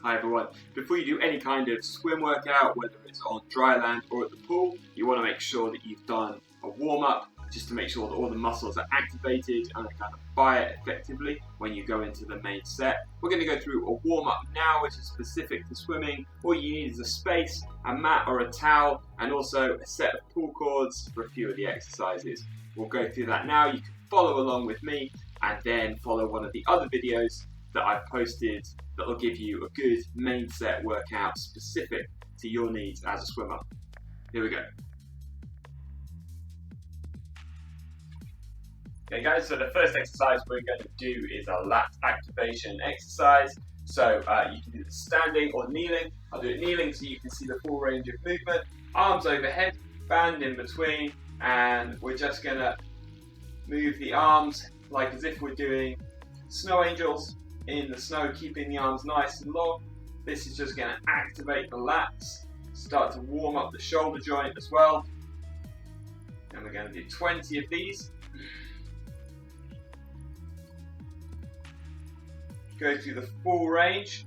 Hi everyone. Before you do any kind of swim workout, whether it's on dry land or at the pool, you want to make sure that you've done a warm-up just to make sure that all the muscles are activated and they kind of fire effectively when you go into the main set. We're going to go through a warm-up now which is specific to swimming. All you need is a space, a mat or a towel, and also a set of pull cords for a few of the exercises. We'll go through that now. You can follow along with me and then follow one of the other videos that I've posted that will give you a good main set workout specific to your needs as a swimmer. Here we go. Okay guys, so the first exercise we're going to do is a lat activation exercise. So you can do this standing or kneeling. I'll do it kneeling so you can see the full range of movement. Arms overhead, band in between, and we're just going to move the arms like as if we're doing snow angels in the snow, keeping the arms nice and long. This is just going to activate the lats, start to warm up the shoulder joint as well. And we're going to do 20 of these. Go through the full range.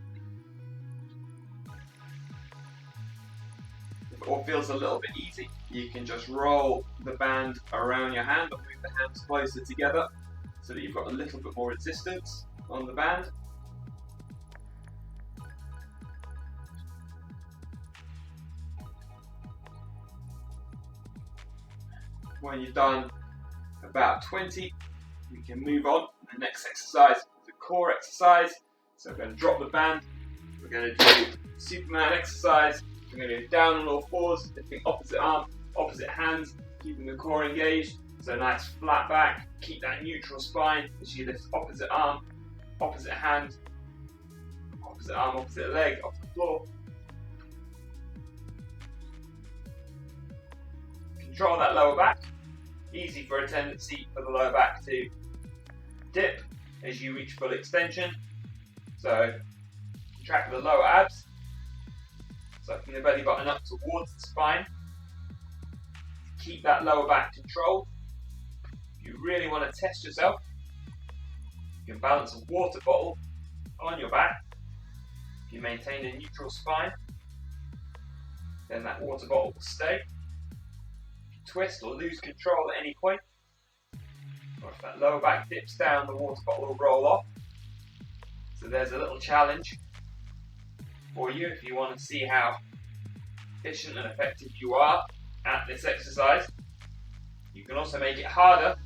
If it all feels a little bit easy, you can just roll the band around your hand or move the hands closer together so that you've got a little bit more resistance on the band. When you've done about 20, we can move on. The next exercise is a core exercise. So we're going to drop the band. We're going to do Superman exercise. We're going to go down on all fours, lifting opposite arm, opposite hands, keeping the core engaged. So nice flat back, keep that neutral spine as you lift opposite arm, opposite hand, opposite arm, opposite leg off the floor. Control that lower back. Easy for a tendency for the lower back to dip as you reach full extension. So contract the lower abs, sucking the belly button up towards the spine. Keep that lower back controlled. If you really want to test yourself, you can balance a water bottle on your back. If you maintain a neutral spine, then that water bottle will stay. If you twist or lose control at any point, or if that lower back dips down, the water bottle will roll off. So there's a little challenge for you if you want to see how efficient and effective you are at this exercise. You can also make it harder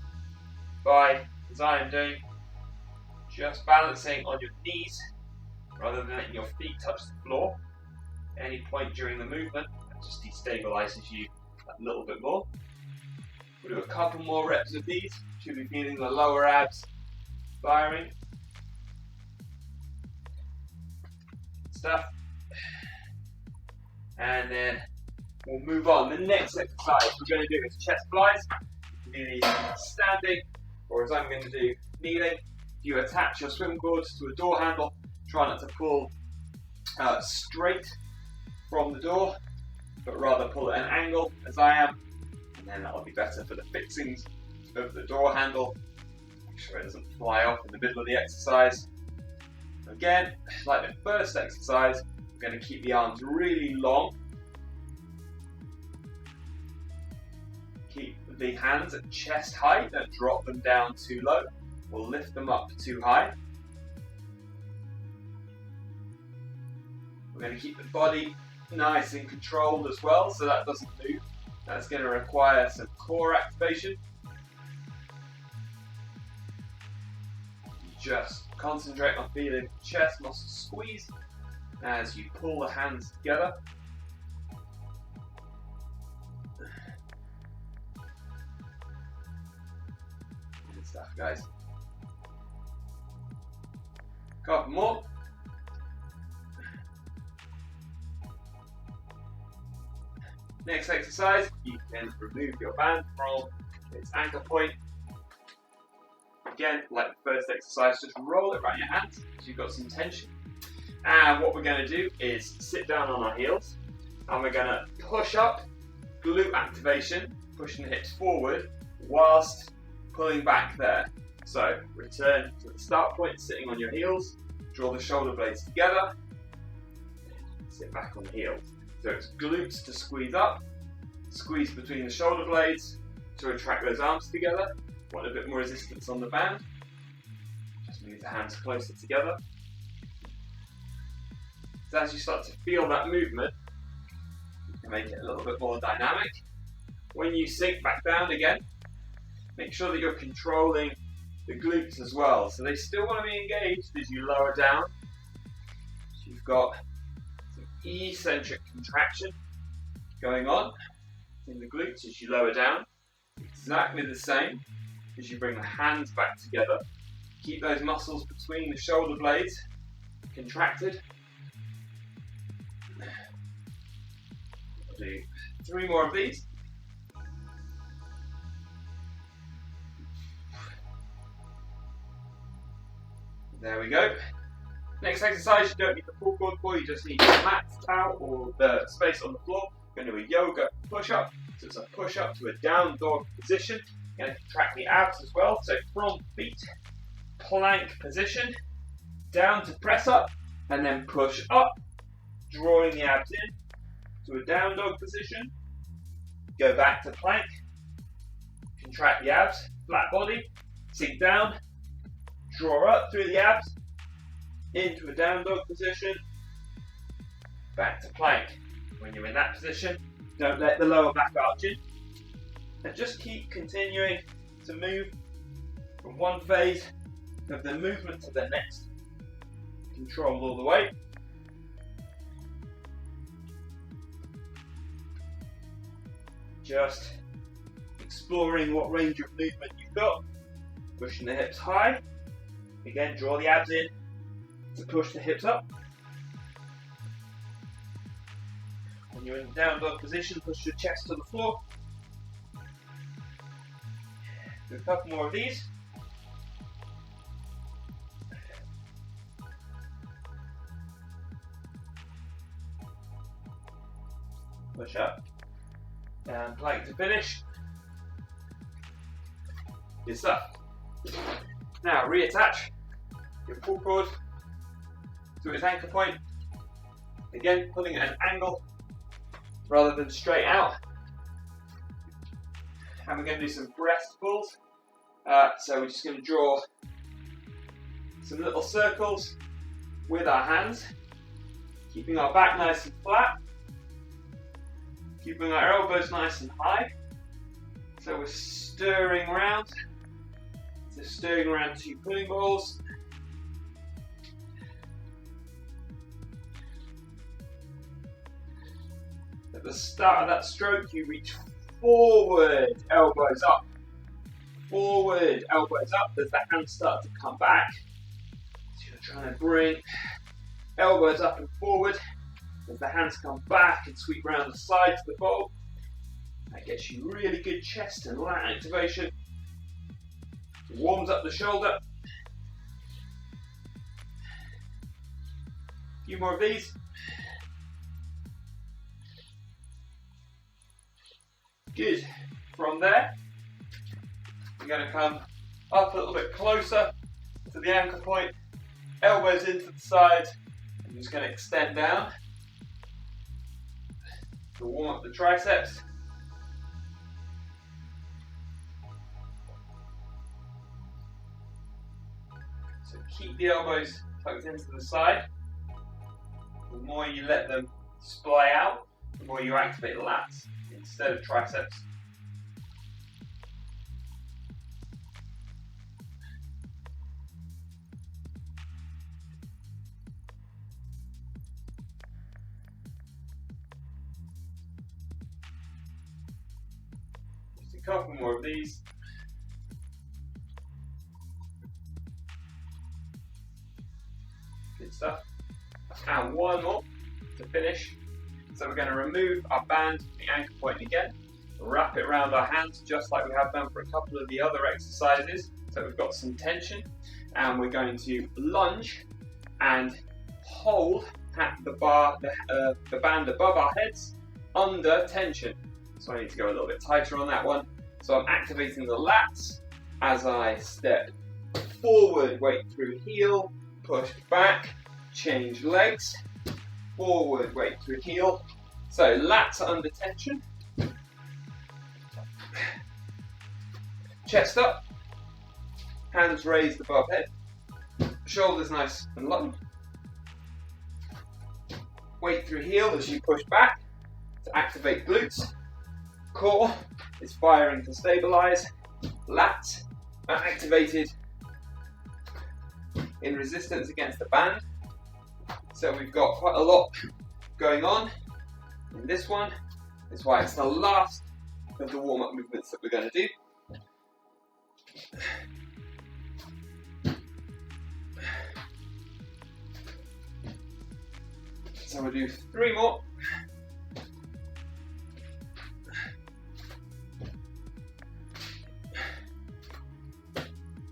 by, as I am doing, just balancing on your knees rather than letting your feet touch the floor at any point during the movement. That just destabilizes you a little bit more. We'll do a couple more reps of these. Should be feeling the lower abs firing. Stuff. And then we'll move on. The next exercise we're going to do is chest flies. You can do these standing, or as I'm going to do, kneeling. You attach your swim cords to a door handle. Try not to pull straight from the door, but rather pull at an angle, as I am. And then that'll be better for the fixings of the door handle. Make sure it doesn't fly off in the middle of the exercise. Again, like the first exercise, we're going to keep the arms really long. Keep the hands at chest height, don't drop them down too low. We'll lift them up too high. We're going to keep the body nice and controlled as well, so that doesn't move. That's going to require some core activation. Just concentrate on feeling the chest muscles squeeze as you pull the hands together. Good stuff, guys. Couple more. Next exercise, you can remove your band from its anchor point. Again, like the first exercise, just roll it around your hands so you've got some tension. And what we're going to do is sit down on our heels and we're going to push up, glute activation, pushing the hips forward whilst pulling back there. So return to the start point, sitting on your heels, draw the shoulder blades together, sit back on the heels. So it's glutes to squeeze up, squeeze between the shoulder blades to attract those arms together. Want a bit more resistance on the band, just move the hands closer together. So as you start to feel that movement, you can make it a little bit more dynamic. When you sink back down again, make sure that you're controlling the glutes as well. So they still want to be engaged as you lower down. So you've got some eccentric contraction going on in the glutes as you lower down. Exactly the same as you bring the hands back together. Keep those muscles between the shoulder blades contracted. I'll do 3 more of these. There we go. Next exercise, you don't need the pull cord for, you just need the mat, towel, or the space on the floor. We're going to do a yoga push-up. So it's a push-up to a down dog position. You're going to contract the abs as well. So front feet, plank position, down to press up, and then push up, drawing the abs in to a down dog position. Go back to plank, contract the abs, flat body, sink down, draw up through the abs, into a down dog position, back to plank. When you're in that position, don't let the lower back arch in, and just keep continuing to move from one phase of the movement to the next. Control all the way. Just exploring what range of movement you've got. Pushing the hips high. Again, draw the abs in to push the hips up. When you're in the down dog position, push your chest to the floor. Do a couple more of these. Push up. And plank to finish. Good stuff. Now reattach your pull cord to its anchor point. Again, putting it at an angle rather than straight out. And we're going to do some breast pulls. So we're just going to draw some little circles with our hands, keeping our back nice and flat, keeping our elbows nice and high. So we're stirring around. So stirring around 2 pulling balls. At the start of that stroke, you reach forward, elbows up. Forward, elbows up as the hands start to come back. So you're trying to bring elbows up and forward as the hands come back and sweep around the sides of the bowl. That gets you really good chest and lat activation. Warms up the shoulder. A few more of these. Good. From there, we're going to come up a little bit closer to the anchor point, elbows into the sides, and you're just going to extend down to warm up the triceps. So keep the elbows tucked into the side. The more you let them splay out, the more you activate lats instead of triceps. Just a couple more of these. Good stuff. And one more to finish. So we're going to remove our band from the anchor point again, wrap it around our hands just like we have done for a couple of the other exercises. So we've got some tension, and we're going to lunge and hold at the band above our heads under tension. So I need to go a little bit tighter on that one. So I'm activating the lats as I step forward, weight through heel, push back, change legs. forward weight through heel. So lats under tension. Chest up. Hands raised above head. Shoulders nice and long. Weight through heel as you push back to activate glutes. Core is firing to stabilize. Lats are activated in resistance against the band. So we've got quite a lot going on in this one. That's why it's the last of the warm-up movements that we're going to do. So we'll do 3 more.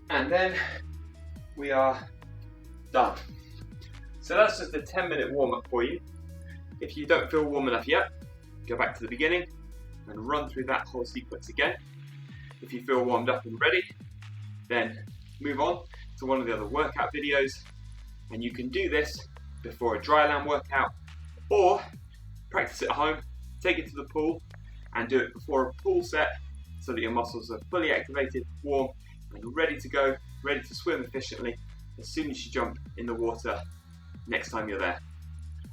And then we are done. So that's just a 10-minute warm-up for you. If you don't feel warm enough yet, go back to the beginning and run through that whole sequence again. If you feel warmed up and ready, then move on to one of the other workout videos, and you can do this before a dry land workout, or practice at home, take it to the pool and do it before a pool set so that your muscles are fully activated, warm and ready to go, ready to swim efficiently as soon as you jump in the water next time you're there.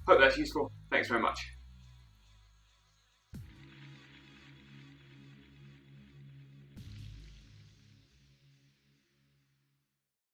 Hope that's useful. Thanks very much.